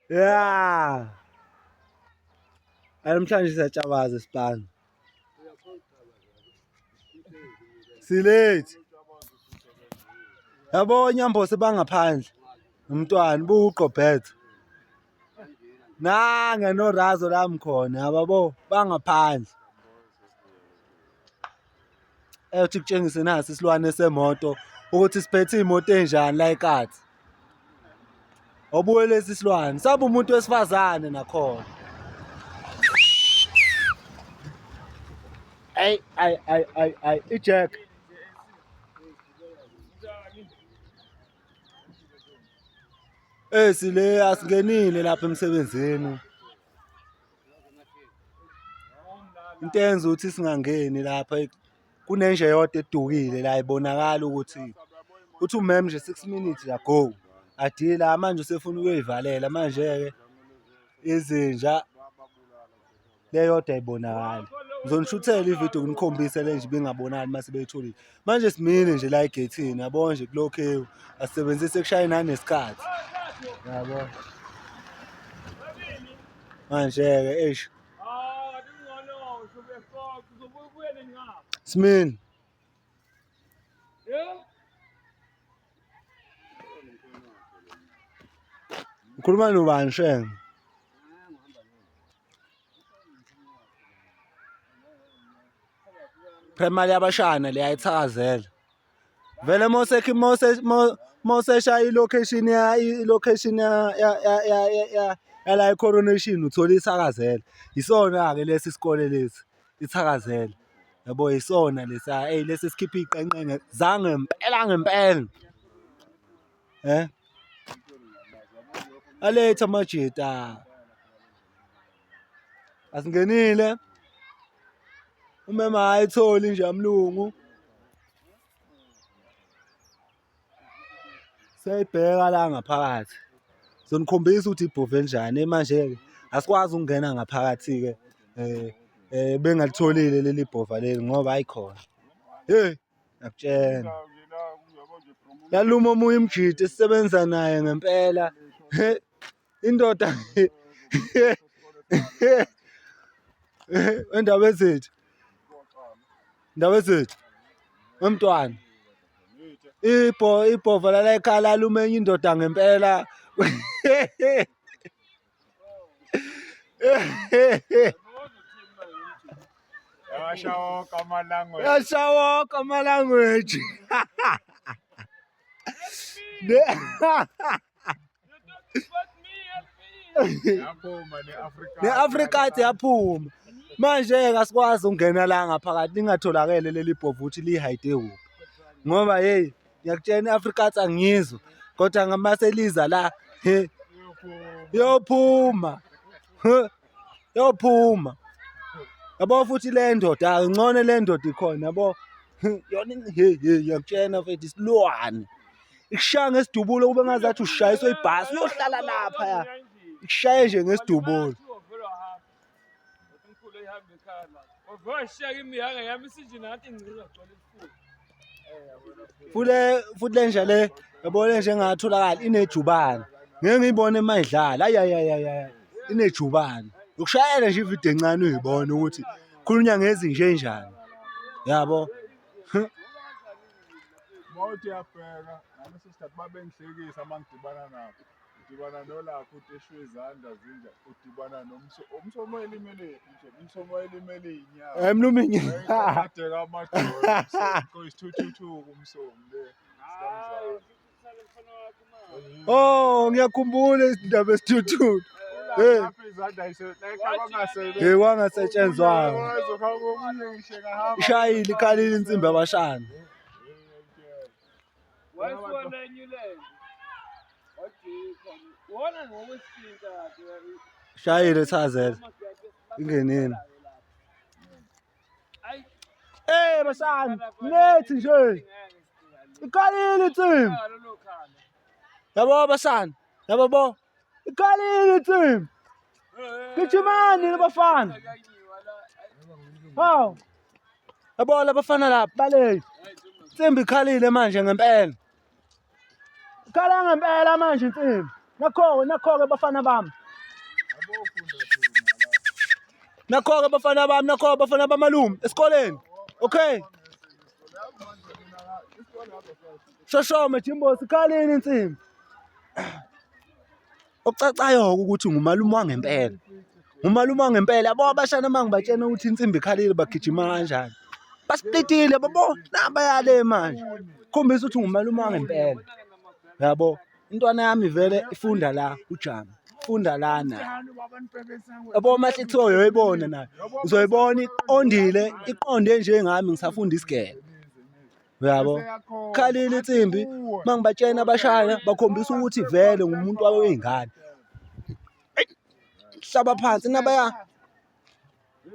Yeah. Namhlanje siyatshabaza sibani. Silethe. Yabo Nyambo sebangaphandle. Umntwana buqobhethe. Nange norazo lami khona yababo bangaphandle. Eyothi kutshengise nasi isilwane semoto ukuthi siphethe imoto enjani la eKathi. Obuye lesi silwane sabe umuntu wesifazane nakhona. Ay iJack. Sile asingenile lapha emsebenzini. Into enza ukuthi singangeni lapha kunenje yodwa edukile la ibonakala ukuthi uthi umem nje 6 minutes ago adila manje usefuna ukuyivalela manje ke izinja leyodwa ayibonakala. Ngizonishuthela ivideo nginikhombise le nje bengabonani mase beyitholile. Manje simile nje la egethini yabo nje kulokho asebenzise kushayina nesikhathi. Yabo. Manje ke eish. Smini. Ukhuluma nobani shenge? Primary yabashana le ayithakazela. Vele mose shaya ilocation ya la coronation uthola ithakazela. Isona ke lesi isikole lesi ithakazela. Yabo isona lesi lesi sikhipha iqenqenge zange ngempela. Aletha amajita. Asingenile. Umema ayitholi nje amlungu. Seyibheka la ngaphakathi. Sonikhombisa ukuthi ibhove njani manje ke asikwazi ukungena ngaphakathi ke bengalitholile leli bhova leli ngoba ayikhona. Hey, ngakutshela. Yaluma omunye umjidi sisebenza naye ngempela. Indoda endaba ezethu. Indaba ezethu. Umntwana. Ibhova la ekhala lumenye indoda ngempela. Yashawoka ama language. Ne-Afrikathi yaphuma. Manje ke asikwazi ukungena la ngaphakathi lingatholakele leli bhova ukuthi lihide kuphi. Ngoba hey ngiyakutshela iAfrikathi angiyizwa kodwa ngamase liza la yophuma. Yophuma. Yabo futhi le ndoda ngcono le ndoda ikhona yabo. Yona ngiyakutshela mfethu isilwane. Ikushaya ngesidubulo kube ngazathi ushayiswe ibhasi uyohlala lapha ya. Ikushaye nje ngesidubulo. Futhi le nje le yabo le nje engatholakala inejubane. Ngeke ngiyibone mayidlala. Ayayayaya. Inejubane. Ukushayela nje ivideo encane uyibone ukuthi khulunywa ngezinje enjani. Yabo. Mawuthi uyabheka nami sister babengihlekisa mangidibana nabo. Udibana nolakho uteshwe izandla zinja udibana umsomo elimele nje umsomo elimele inyawo. Emluminye. Kade kamadolo koyisithuthuku umsomo le. Oh ngiyakhumbula izindaba esithuthu. Hey. Hey wangasetshenzwanga. Ishayile ikhalile insimbi yabashana. Wayibona enyuleni. Wona ngokwesinta Shayile thazela. Ingenini. Hey bashana, nethi nje. Ikhalile insimbi. Yabo bashana, yabo. Ikhalile insimbi. Gijimani labafana. Hawu. Yabo labafana lapha bale. Insimbi ikhalile manje ngempela. Ikhala ngempela manje insimbi. nakho-ke bafana bami. Yabo ufunda thina la. Nakho-ke bafana bami, nakho bafana bamalume esikoleni. Okay. Yazi manje mina la isikole lapha Shoshome Jimbo sikhaleni insimbi. Okucacayo ukuthi ngumalume wangempela. Ngumalume wangempela. Yabo abashana mangibatshena ukuthi insimbi ikhalile bagijima kanjani. Basplitile babo namba yale manje. Khombisa ukuthi ngumalume wangempela. Yabo intwana yami vele ifunda la uJama. Funda lana. Yabo mahle kuthiwa uyoyibona nayo. Uzoyibona iqonde njengami ngisafunda isigebe. Yabo. Khalile insimbi mangibatshena abashaya bakhombisa ukuthi vele ngumuntu weyingane. Hlaba phansi nabaya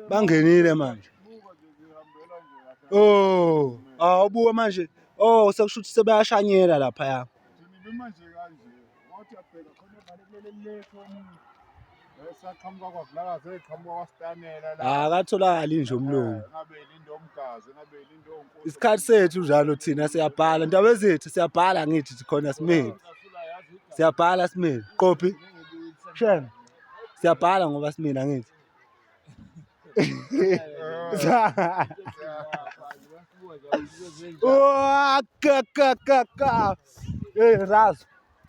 bangenile manje. Oh, awubuka manje. Oh, sekusho ukuthi sebayashanyela lapha ya. Thina manje kanje. Wathi abheka khona evalekele letho. Esaqhamuka kwaVlakazi eqhamuka kwaStanela la. Akatholakali nje umlungu. Ngabe lindomgazi, ngabe lindomkosi. Isikhathi sethu njalo thina siyabhala. Ndaba zethu siyabhala ngithi khona Smith. Siyabhala Smith. Qophi. Shem. Siyabhala ngoba simina ngithi. Oh, ka. Razo.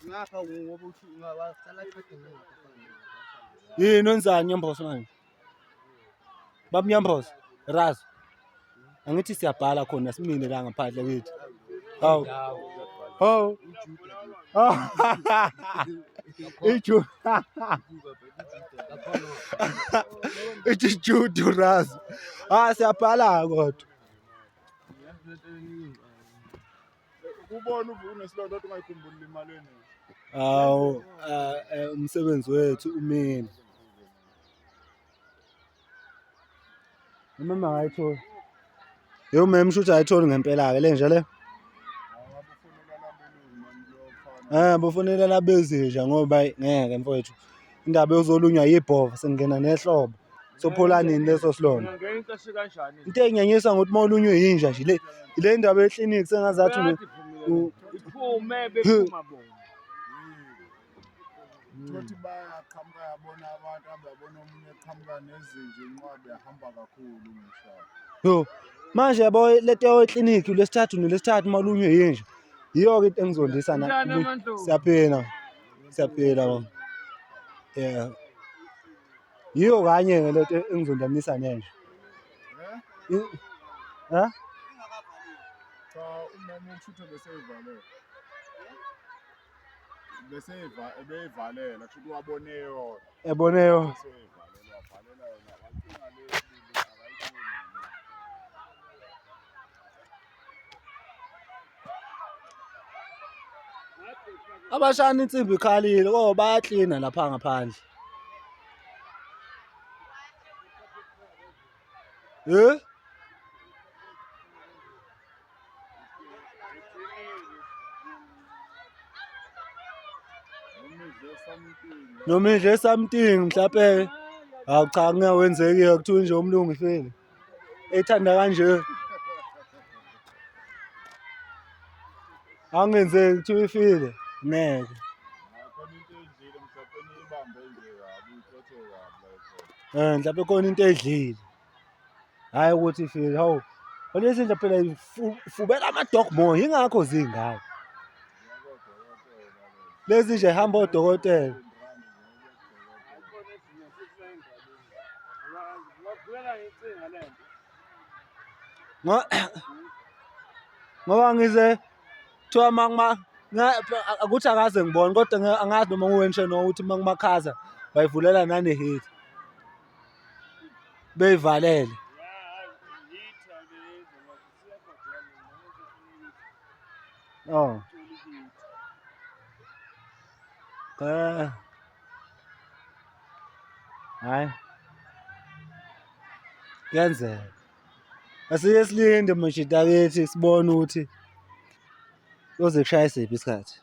Ngapha ngoba uthi ungawasala eqedini. Yini wenzani Nyamboso manje? Baba Nyamboso, Razo. Angithi siyabhala khona simine la ngaphandle kithi. Hawu. Oh. Ijudu. Ijudu Razo. Siyabhala kodwa. Ubona unesilonda kodwa ungayikhumbuli imali yenu. Awu, umsebenzi wethu umini. Mama ayithola. Yo mem shothi ayithola ngempela ke le nje le. Bofonela labezinja ngoba ngeke mfowethu. Indaba yozolunywa yibhova sengena nehlobo. Sophola nini leso silona? Ngeke into sikanjani? Into enginyanyisa ngokuthi mawulunywe yinja nje le ndaba eclinic sengazathi iphume bephuma bona. Ukuthi bayaqhamuka yabona abantu ababona omunye eqhamuka nezinja inqwabe yahamba kakhulu ngishaya. yo manje yabo leto eclinic lesithathu nelesithathu mawulunywe yinja. Yiyo ke into engizondisa na. Siyaphela bo. Yeah. Yiyo kanye ke lento engizondanisa nenje. Ha? Cha umama uthutha beseyivalela. Ebeyivalela kusho ukuthi wabone yona. Eboneyo. Beseyivalela wavalela yona wacinga le akayiboni. Abashana insimbi ikhalile kodwa bayaklina lapha ngaphandle. Noma nje something mhlawumbe awu cha ngeke wenzeki kuthiwa nje umlungu ifile. Ethanda kanje. Angenzeki kuthiwa ifile. Ngeke. Khona into endlile mhlawumbe ibambe nje kabi uphethwe kabi la. Mhlawumbe khona into edlile. Hayi ukuthi ifile hawu. Olesi nje phela ufubela ama-dog more ingakho zingaka. Lezi nje hamba odokotela. Ngoba ngize kuthiwa akuthi akaze ngibone kodwa angazi noma nguwenshe no ukuthi mangimakhaza bayivulela nanehit. Beyivalele. Oh. Hayi. Kuyenzeka. Asiye silinde manje dakithi sibone ukuthi uze kushaya isiphi isikhathi.